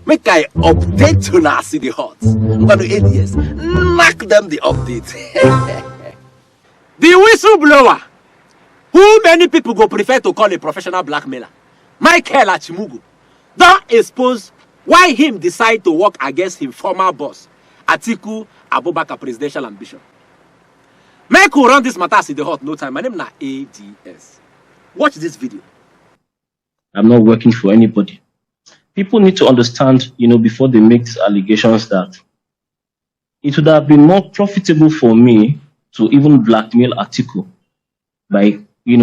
Make I update to now see the hot. I'm going to ADS. Knock them the update. The whistleblower, who many people go prefer to call a professional blackmailer, Michael Achimugu, don't expose why him decide to work against his former boss, Atiku Abubakar presidential ambition. Make we run this matter see the hot no time. My name na ADS. Watch this video. I'm not working for anybody. People need to understand, before they make these allegations, that it would have been more profitable for me to even blackmail Atiku by,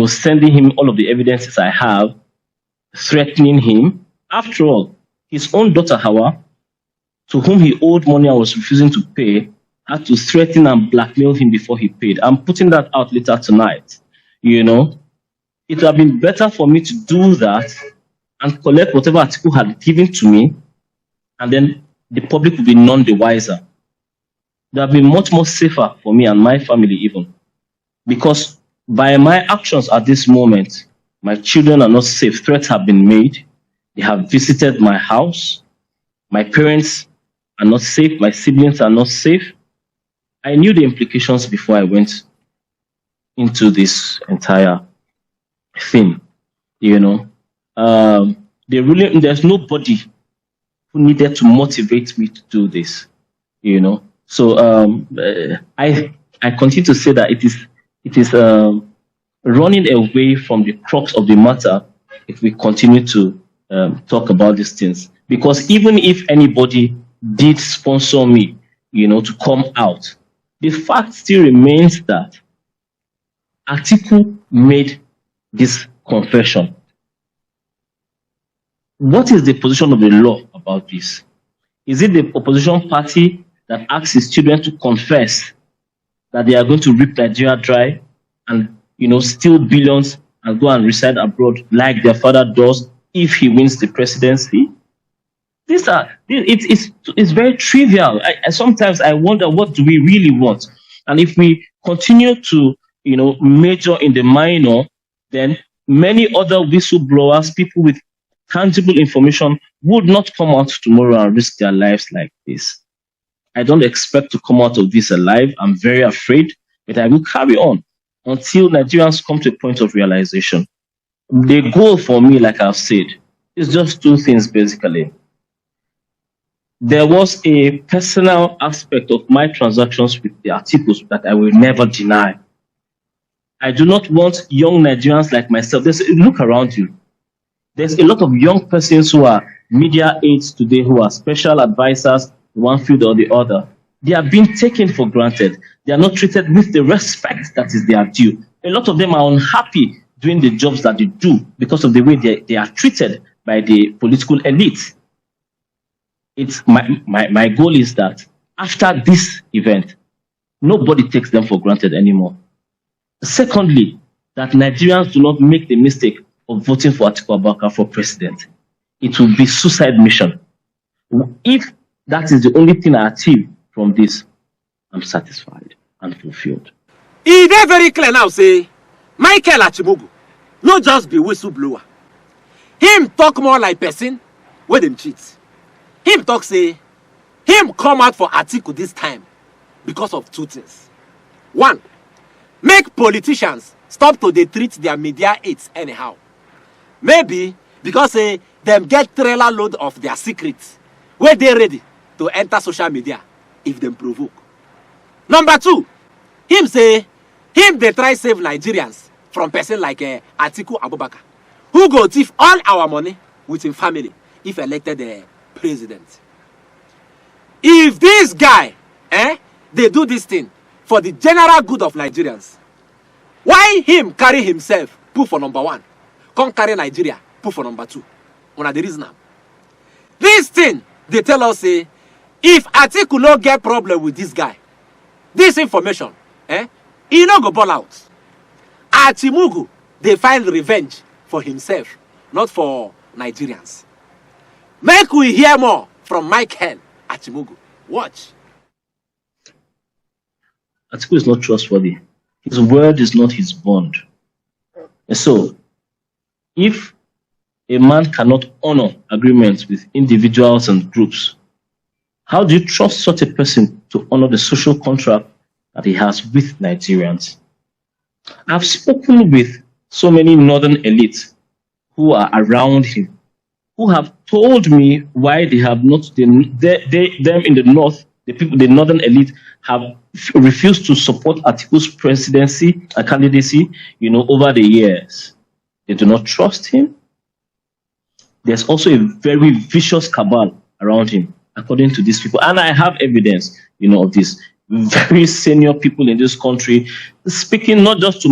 sending him all of the evidences I have, threatening him. After all, his own daughter, Hawa, to whom he owed money and was refusing to pay, had to threaten and blackmail him before he paid. I'm putting that out later tonight. It would have been better for me to do that and collect whatever Atiku had given to me, and then the public would be none the wiser. It would have been much more safer for me and my family even. Because by my actions at this moment, my children are not safe. Threats have been made. They have visited my house. My parents are not safe. My siblings are not safe. I knew the implications before I went into this entire thing, there's nobody who needed to motivate me to do this, So I continue to say that it is running away from the crux of the matter if we continue to talk about these things. Because even if anybody did sponsor me, to come out, the fact still remains that Atiku made this confession. What is the position of the law about this? Is it the opposition party that asks his children to confess that they are going to rip Nigeria dry and, steal billions and go and reside abroad like their father does if he wins the presidency? It's very trivial. Sometimes I wonder, what do we really want? And if we continue to, major in the minor, then many other whistleblowers, people with tangible information, would not come out tomorrow and risk their lives like this. I don't expect to come out of this alive. I'm very afraid, but I will carry on until Nigerians come to a point of realization. The goal for me, like I've said, is just two things basically. There was a personal aspect of my transactions with the Atikus that I will never deny. I do not want young Nigerians like myself. Look around you. There's a lot of young persons who are media aides today, who are special advisors, one field or the other. They are being taken for granted. They are not treated with the respect that is their due. A lot of them are unhappy doing the jobs that they do because of the way they are treated by the political elite. It's my goal is that after this event, nobody takes them for granted anymore. Secondly, that Nigerians do not make the mistake of voting for Atiku Abubakar for president. It will be suicide mission. If that is the only thing I achieve from this, I'm satisfied and fulfilled. It is very clear now, say, Michael Achimugu, not just be whistleblower. Him talk more like person where them cheat. Him talk say, him come out for Atiku this time because of two things. One, make politicians stop to they treat their media aides anyhow. Maybe because them get trailer load of their secrets where they ready to enter social media if them provoke. Number two, him say, him they try save Nigerians from person like Atiku Abubakar, who go thief all our money with his family if elected president. If this guy, they do this thing for the general good of Nigerians, why him carry himself put for number one, come carry Nigeria put for number two? One of the reason now. This thing they tell us say, if Atiku no get problem with this guy, this information, he no go ball out. Achimugu, they find revenge for himself, not for Nigerians. Make we hear more from Michael Achimugu. Watch. Atiku is not trustworthy. His word is not his bond. And so, if a man cannot honor agreements with individuals and groups, how do you trust such a person to honor the social contract that he has with Nigerians? I've spoken with so many northern elites who are around him, who have told me why they have not, them in the north, the northern elite have refused to support Atiku's presidency and candidacy, over the years. They do not trust him. There's also a very vicious cabal around him, according to these people. And I have evidence, of this. Very senior people in this country speaking not just to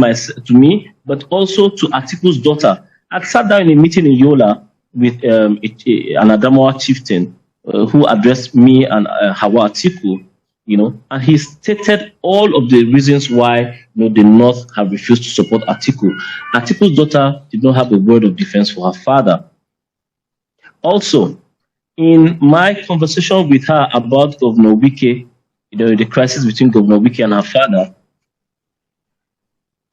me, but also to Atiku's daughter. I sat down in a meeting in Yola with an Adamawa chieftain who addressed me and Hawa Atiku, and he stated all of the reasons why the North have refused to support Atiku. Atiku's daughter did not have a word of defense for her father. Also, in my conversation with her about Governor Wike, the crisis between Governor Wike and her father,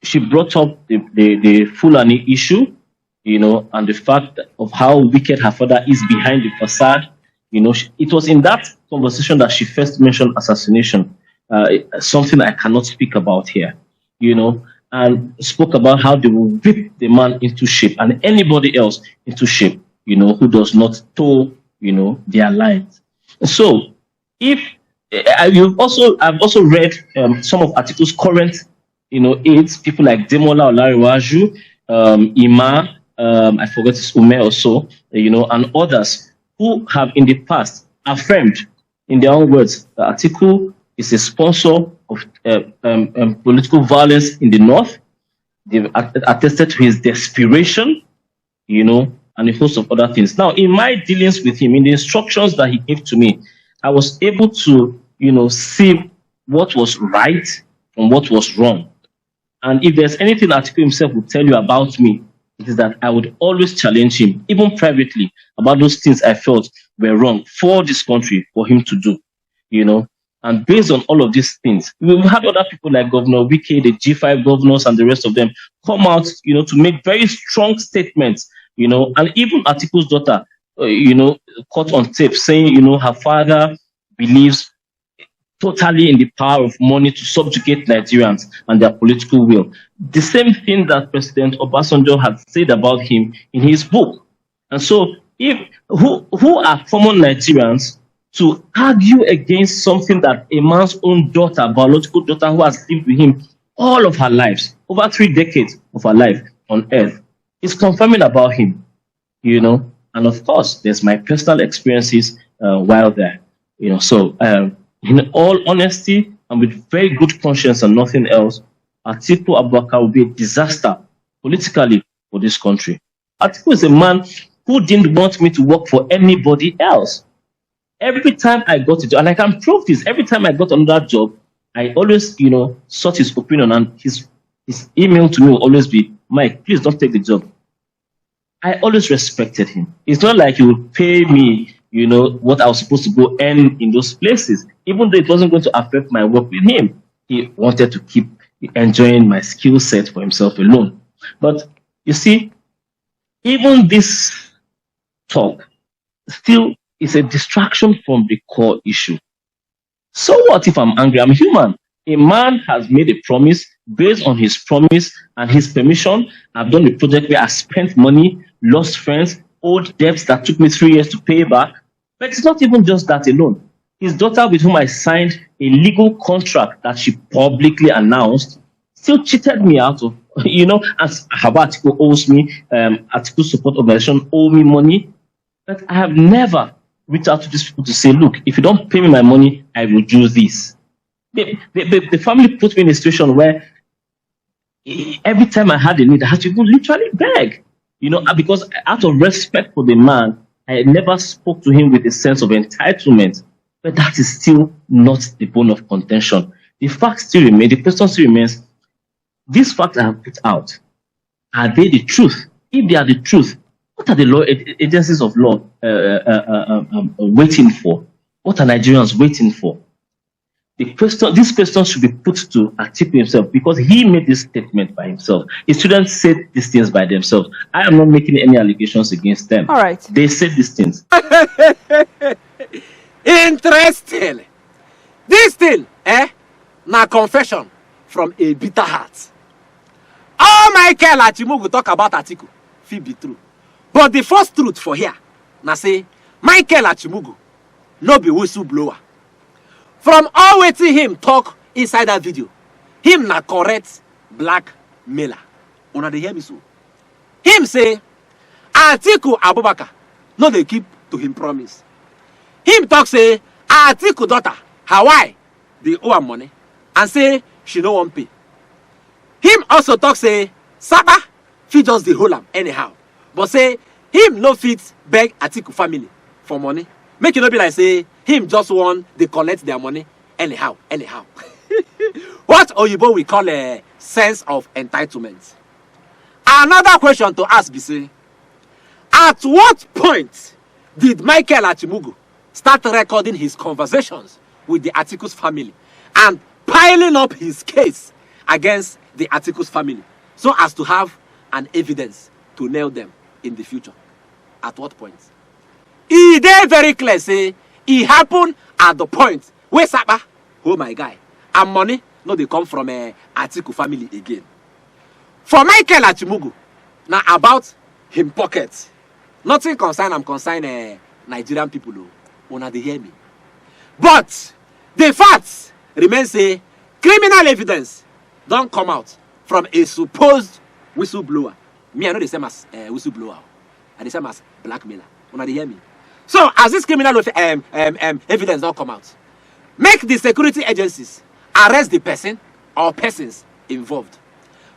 she brought up the Fulani issue, and the fact of how wicked her father is behind the facade. It was in that conversation that she first mentioned assassination, something I cannot speak about here, and spoke about how they will whip the man into shape and anybody else into shape, who does not toe, their lines. So, if I've also read some of Atiku's current, aides, people like Demola Olariwaju, Ima, I forgot his Ume also, and others who have in the past affirmed, in their own words, that Atiku is a sponsor of political violence in the North. They've attested to his desperation, and a host of other things. Now, in my dealings with him, in the instructions that he gave to me, I was able to, see what was right from what was wrong. And if there's anything Atiku himself would tell you about me, it is that I would always challenge him, even privately, about those things I felt were wrong for this country, for him to do, And based on all of these things, we've had other people like Governor Wike, the G5 governors, and the rest of them come out, to make very strong statements, and even Atiku's daughter, caught on tape saying, her father believes totally in the power of money to subjugate Nigerians and their political will. The same thing that President Obasanjo had said about him in his book. And so, who are common Nigerians to argue against something that a man's own daughter, biological daughter, who has lived with him all of her lives, over 3 decades of her life on earth, is confirming about him, And of course, there's my personal experiences while there, So, in all honesty and with very good conscience and nothing else, Atiku Abubakar will be a disaster politically for this country. Atiku is a man who didn't want me to work for anybody else. Every time I got a job, and I can prove this, every time I got another job, I always, sought his opinion, and his email to me will always be, Mike, please don't take the job. I always respected him. It's not like he would pay me, what I was supposed to go earn in those places, even though it wasn't going to affect my work with him. He wanted to keep enjoying my skill set for himself alone. But you see, even this talk still is a distraction from the core issue. So what if I'm angry? I'm human. A man has made a promise. Based on his promise and his permission, I've done a project where I spent money, lost friends, owed debts that took me 3 years to pay back. But it's not even just that alone. His daughter, with whom I signed a legal contract that she publicly announced, still cheated me out of, as Atiku owes me, Atiku support organization owe me money. But I have never reached out to these people to say, look, if you don't pay me my money, I will do this. The family put me in a situation where every time I had a need, I had to literally beg, because out of respect for the man, I never spoke to him with a sense of entitlement. But that is still not the bone of contention. The fact still remains, the question still remains, these facts I have put out, are they the truth? If they are the truth, what are the law agencies of law waiting for? What are Nigerians waiting for? this question should be put to Atiku himself, because he made this statement by himself. His students said these things by themselves. I am not making any allegations against them. All right. They said these things. Interesting. This thing, na confession from a bitter heart. All Michael Achimugu talk about Atiku fit be true. But the first truth for here, na say Michael Achimugu no be whistleblower. From all wetin him talk inside that video, him na correct blackmailer. Una dey hear me so? Him say Atiku Abubakar no dey keep to him promise. Him talk say Atiku daughter Hawaii dey owe am money and say she no wan pay. Him also talk say Saba fit just dey hold am anyhow, but say him no fit beg Atiku family for money. Make it no be like say him just want they collect their money anyhow. What Oyibo we call a sense of entitlement. Another question to ask be say, at what point did Michael Achimugu start recording his conversations with the Atiku's family and piling up his case against the Atiku's family so as to have an evidence to nail them in the future? At what point? It dey very clear say it happened at the point where Saba, oh my guy, and money no dey come from Atiku family again. For Michael Achimugu, now about him pocket, nothing concern am concern Nigerian people. Una dey hear me? But the facts remain say criminal evidence don't come out from a supposed whistleblower. Me, I know the same as whistleblower. I the same as blackmailer. Una dey hear me? So, as this criminal evidence don't come out, make the security agencies arrest the person or persons involved.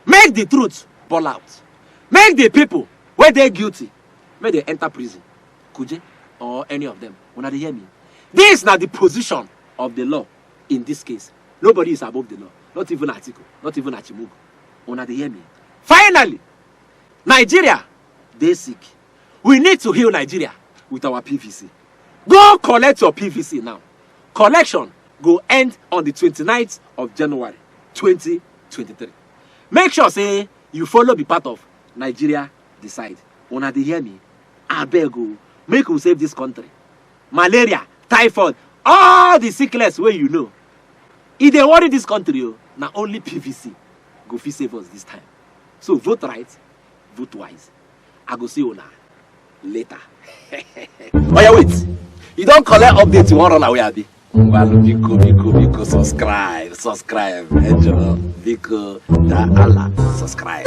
Make the truth ball out. Make the people where they're guilty, may they enter prison, Kuje or any of them. Una dey hear me? This is not the position of the law in this case. Nobody is above the law. Not even Atiku, not even Achimugu. Una dey hear me? Finally, Nigeria, they sick. We need to heal Nigeria with our PVC. Go collect your PVC now. Collection go end on the 29th of January 2023. Make sure say you follow be part of Nigeria Decide. Una dey hear me? Abeg o, make we save this country. Malaria, typhoid, all the sickness wey you know. If they worry this country, na only PVC go fit save us this time. So vote right, vote wise. I go see una later. Oh yeah, wait. You don't collect updates, you want run away, Abi? Well, Biko, subscribe. Enjoy. Biko, da Allah, subscribe.